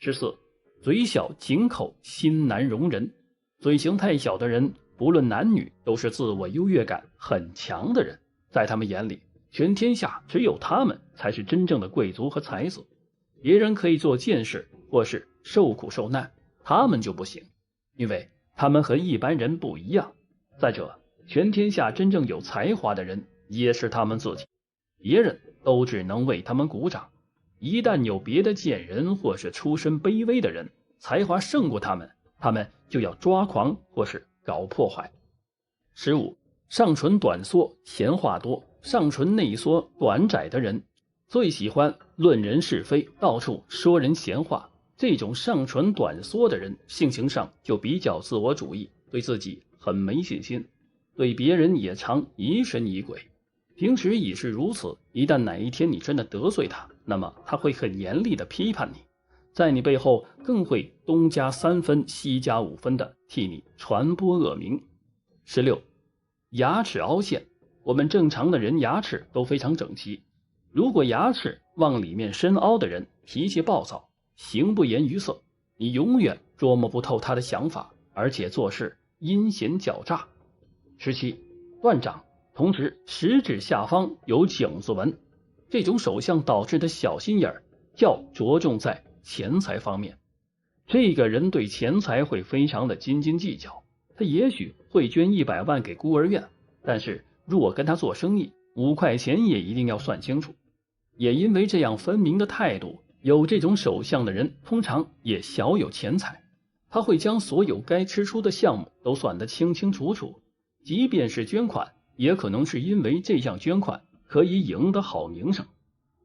14. 嘴小紧口，心难容人。嘴型太小的人，不论男女，都是自我优越感很强的人，在他们眼里，全天下只有他们才是真正的贵族和才子，别人可以做剑士或是受苦受难，他们就不行，因为他们和一般人不一样。再者，全天下真正有才华的人也是他们自己，别人都只能为他们鼓掌。一旦有别的贱人或是出身卑微的人才华胜过他们，他们就要抓狂或是搞破坏。15. 上唇短缩，闲话多。上唇内缩短窄的人最喜欢论人是非，到处说人闲话。这种上唇短缩的人性情上就比较自我主义，对自己很没信心，对别人也常疑神疑鬼。平时已是如此，一旦哪一天你真的得罪他，那么他会很严厉地批判你，在你背后更会东加3分西加5分的替你传播恶名。16. 牙齿凹陷。我们正常的人牙齿都非常整齐，如果牙齿往里面深凹的人脾气暴躁，行不言于色，你永远捉摸不透他的想法，而且做事阴险狡诈。17. 断掌，同时食指下方有井字纹，这种手相导致的小心眼较着重在钱财方面。这个人对钱财会非常的斤斤计较，他也许会捐100万给孤儿院，但是若跟他做生意，5块钱也一定要算清楚。也因为这样分明的态度，有这种手相的人通常也小有钱财。他会将所有该支出的项目都算得清清楚楚，即便是捐款，也可能是因为这项捐款可以赢得好名声，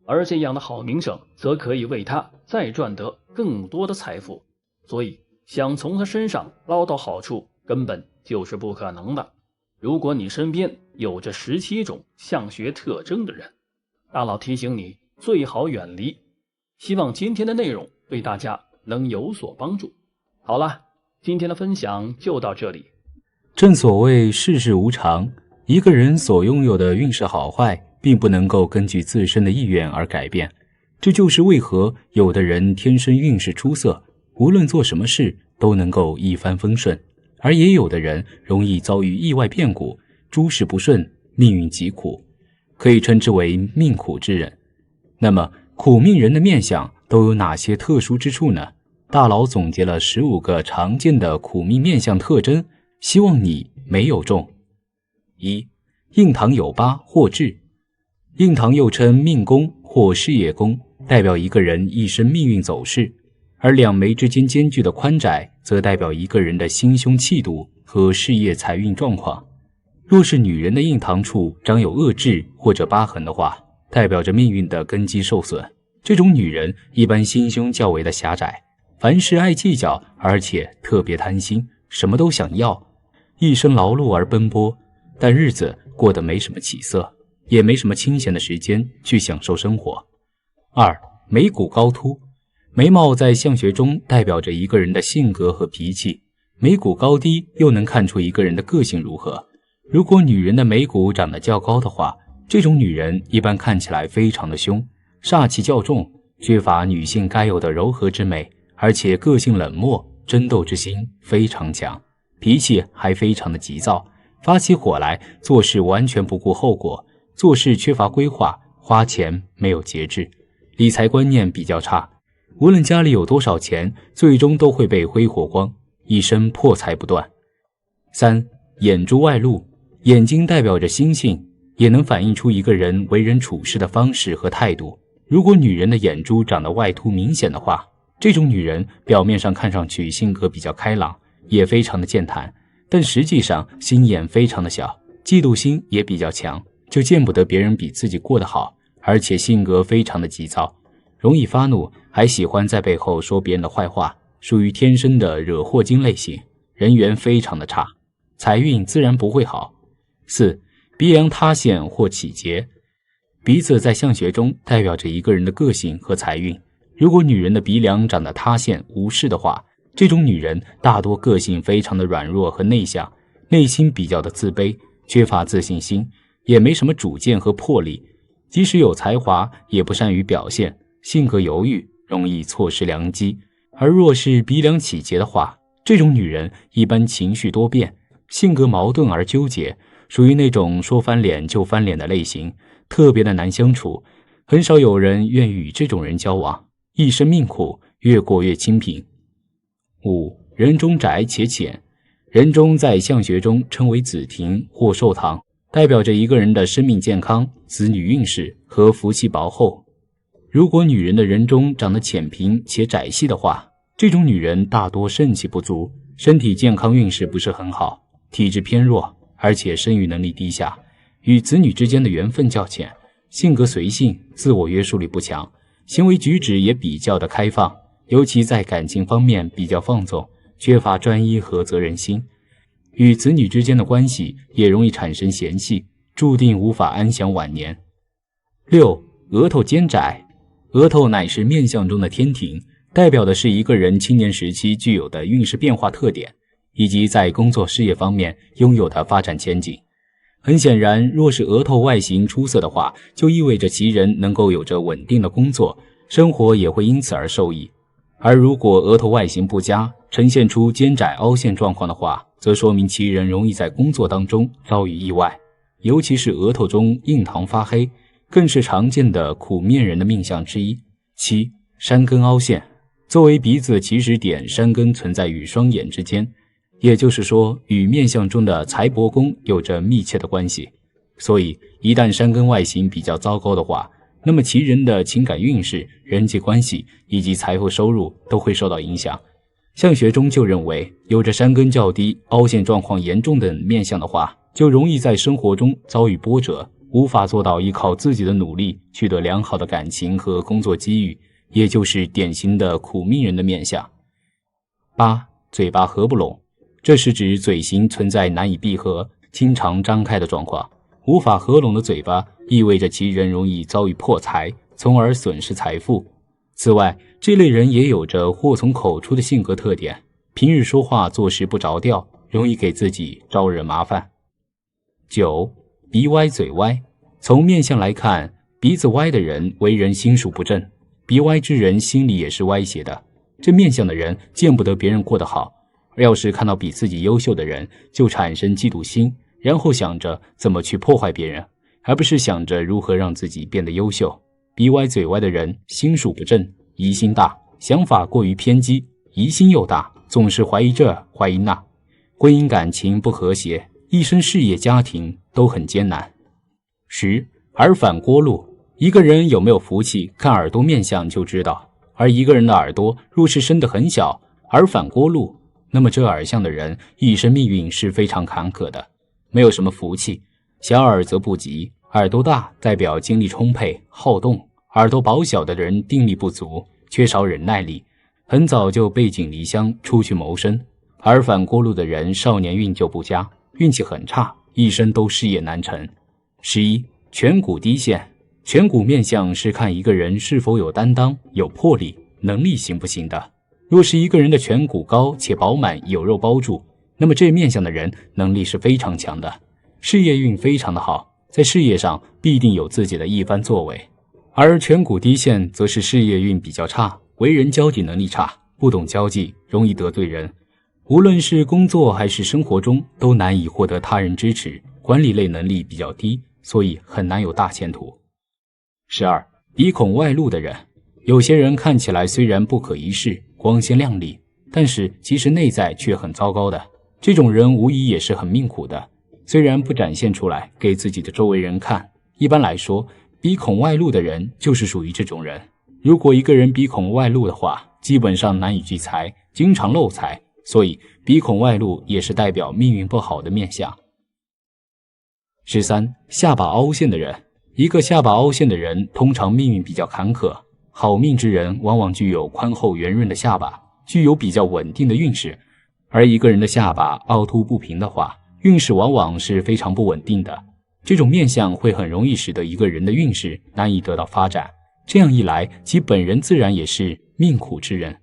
而这样的好名声则可以为他再赚得更多的财富，所以想从他身上捞到好处根本就是不可能的。如果你身边有着17种相学特征的人，大佬提醒你最好远离。希望今天的内容对大家能有所帮助。好了，今天的分享就到这里。正所谓世事无常，一个人所拥有的运势好坏并不能够根据自身的意愿而改变，这就是为何有的人天生运势出色，无论做什么事都能够一帆风顺，而也有的人容易遭遇意外变故，诸事不顺，命运极苦，可以称之为命苦之人。那么苦命人的面相都有哪些特殊之处呢？大佬总结了15个常见的苦命面相特征，希望你没有中。1. 印堂有疤或痣。印堂又称命宫或事业宫，代表一个人一生命运走势，而两眉之间间距的宽窄则代表一个人的心胸气度和事业财运状况。若是女人的印堂处长有恶痣或者疤痕的话，代表着命运的根基受损。这种女人一般心胸较为的狭窄，凡事爱计较，而且特别贪心，什么都想要，一生劳碌而奔波，但日子过得没什么起色，也没什么清闲的时间去享受生活。2. 眉骨高凸。眉毛在相学中代表着一个人的性格和脾气，眉骨高低又能看出一个人的个性如何。如果女人的眉骨长得较高的话，这种女人一般看起来非常的凶，煞气较重，缺乏女性该有的柔和之美，而且个性冷漠，争斗之心非常强，脾气还非常的急躁，发起火来做事完全不顾后果，做事缺乏规划，花钱没有节制，理财观念比较差，无论家里有多少钱，最终都会被挥霍光，一生破财不断。3. 眼珠外露。眼睛代表着心性，也能反映出一个人为人处事的方式和态度。如果女人的眼珠长得外凸明显的话，这种女人表面上看上去性格比较开朗，也非常的健谈，但实际上心眼非常的小，嫉妒心也比较强，就见不得别人比自己过得好，而且性格非常的急躁，容易发怒，还喜欢在背后说别人的坏话，属于天生的惹祸精类型，人缘非常的差，财运自然不会好。4. 鼻梁塌陷或起结。鼻子在相学中代表着一个人的个性和财运，如果女人的鼻梁长得塌陷无视的话，这种女人大多个性非常的软弱和内向，内心比较的自卑，缺乏自信心，也没什么主见和魄力，即使有才华也不善于表现，性格犹豫，容易错失良机。而若是鼻梁起结的话，这种女人一般情绪多变，性格矛盾而纠结，属于那种说翻脸就翻脸的类型，特别的难相处，很少有人愿意与这种人交往，一生命苦，越过越清贫。5. 人中窄且浅。人中在相学中称为子庭或寿堂，代表着一个人的生命健康、子女运势和福气薄厚。如果女人的人中长得浅平且窄细的话，这种女人大多肾气不足，身体健康运势不是很好，体质偏弱，而且生育能力低下，与子女之间的缘分较浅，性格随性，自我约束力不强，行为举止也比较的开放，尤其在感情方面比较放纵，缺乏专一和责任心，与子女之间的关系也容易产生嫌隙，注定无法安享晚年。6. 额头尖窄。额头乃是面相中的天庭，代表的是一个人青年时期具有的运势变化特点，以及在工作事业方面拥有的发展前景。很显然，若是额头外形出色的话，就意味着其人能够有着稳定的工作，生活也会因此而受益。而如果额头外形不佳，呈现出尖窄凹陷状况的话，则说明其人容易在工作当中遭遇意外，尤其是额头中印堂发黑，更是常见的苦面人的命相之一。7. 山根凹陷。作为鼻子的起始点，山根存在于双眼之间，也就是说与面相中的财帛宫有着密切的关系。所以一旦山根外形比较糟糕的话，那么其人的情感运势、人际关系以及财富收入都会受到影响。相学中就认为，有着山根较低、凹陷状况严重的面相的话，就容易在生活中遭遇波折，无法做到依靠自己的努力取得良好的感情和工作机遇，也就是典型的苦命人的面相。8. 嘴巴合不拢。这是指嘴型存在难以闭合、经常张开的状况。无法合拢的嘴巴意味着其人容易遭遇破财，从而损失财富。此外，这类人也有着祸从口出的性格特点，平日说话做事不着调，容易给自己招惹麻烦。9. 鼻歪嘴歪。从面相来看，鼻子歪的人为人心术不正，鼻歪之人心里也是歪斜的。这面相的人见不得别人过得好，要是看到比自己优秀的人，就产生嫉妒心，然后想着怎么去破坏别人，而不是想着如何让自己变得优秀。鼻歪嘴歪的人心术不正，疑心大，想法过于偏激，疑心又大，总是怀疑这怀疑那，婚姻感情不和谐，一生事业家庭都很艰难。10. 耳反郭路。一个人有没有福气，看耳朵面相就知道。而一个人的耳朵若是生得很小，耳反郭路，那么这耳相的人一生命运是非常坎坷的，没有什么福气。小耳则不及，耳朵大代表精力充沛、好动，耳朵薄小的人定力不足，缺少忍耐力，很早就背井离乡出去谋生。耳反郭路的人少年运就不佳，运气很差，一生都事业难成。11. 颧骨低陷。颧骨面相是看一个人是否有担当、有魄力、能力行不行的。若是一个人的颧骨高且饱满，有肉包住，那么这面相的人能力是非常强的，事业运非常的好，在事业上必定有自己的一番作为。而颧骨低陷则是事业运比较差，为人交际能力差，不懂交际，容易得罪人，无论是工作还是生活中都难以获得他人支持，管理类能力比较低，所以很难有大前途。12. 鼻孔外露的人。有些人看起来虽然不可一世、光鲜亮丽，但是其实内在却很糟糕的，这种人无疑也是很命苦的，虽然不展现出来给自己的周围人看。一般来说，鼻孔外露的人就是属于这种人。如果一个人鼻孔外露的话，基本上难以聚财，经常漏财，所以鼻孔外露也是代表命运不好的面相。13. 下巴凹陷的人。一个下巴凹陷的人通常命运比较坎坷，好命之人往往具有宽厚圆润的下巴，具有比较稳定的运势。而一个人的下巴凹凸不平的话，运势往往是非常不稳定的。这种面相会很容易使得一个人的运势难以得到发展，这样一来，其本人自然也是命苦之人。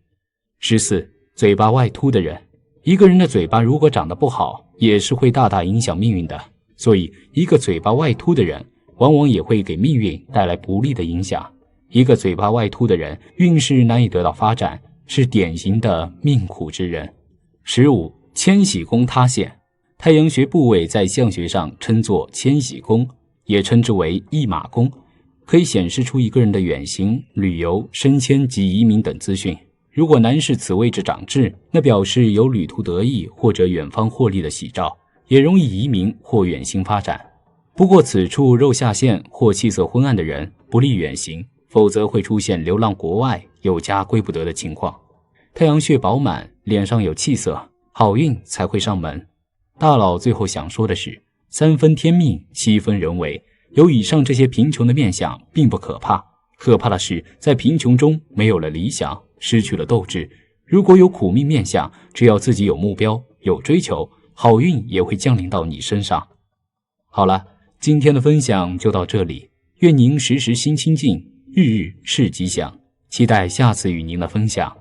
14. 嘴巴外凸的人。一个人的嘴巴如果长得不好，也是会大大影响命运的，所以一个嘴巴外凸的人往往也会给命运带来不利的影响。一个嘴巴外凸的人运势难以得到发展，是典型的命苦之人。15. 迁徙宫塌陷。太阳穴部位在相学上称作迁徙宫，也称之为驿马宫，可以显示出一个人的远行、旅游、升迁及移民等资讯。如果男士此位置长痣，那表示有旅途得意或者远方获利的喜兆，也容易移民或远行发展。不过此处肉下陷或气色昏暗的人不利远行，否则会出现流浪国外有家归不得的情况。太阳穴饱满，脸上有气色，好运才会上门。大佬最后想说的是，3分天命，7分人为。有以上这些贫穷的面相并不可怕，可怕的是在贫穷中没有了理想，失去了斗志。如果有苦命面相，只要自己有目标有追求，好运也会降临到你身上。好了，今天的分享就到这里，愿您时时心清静，日日是吉祥，期待下次与您的分享。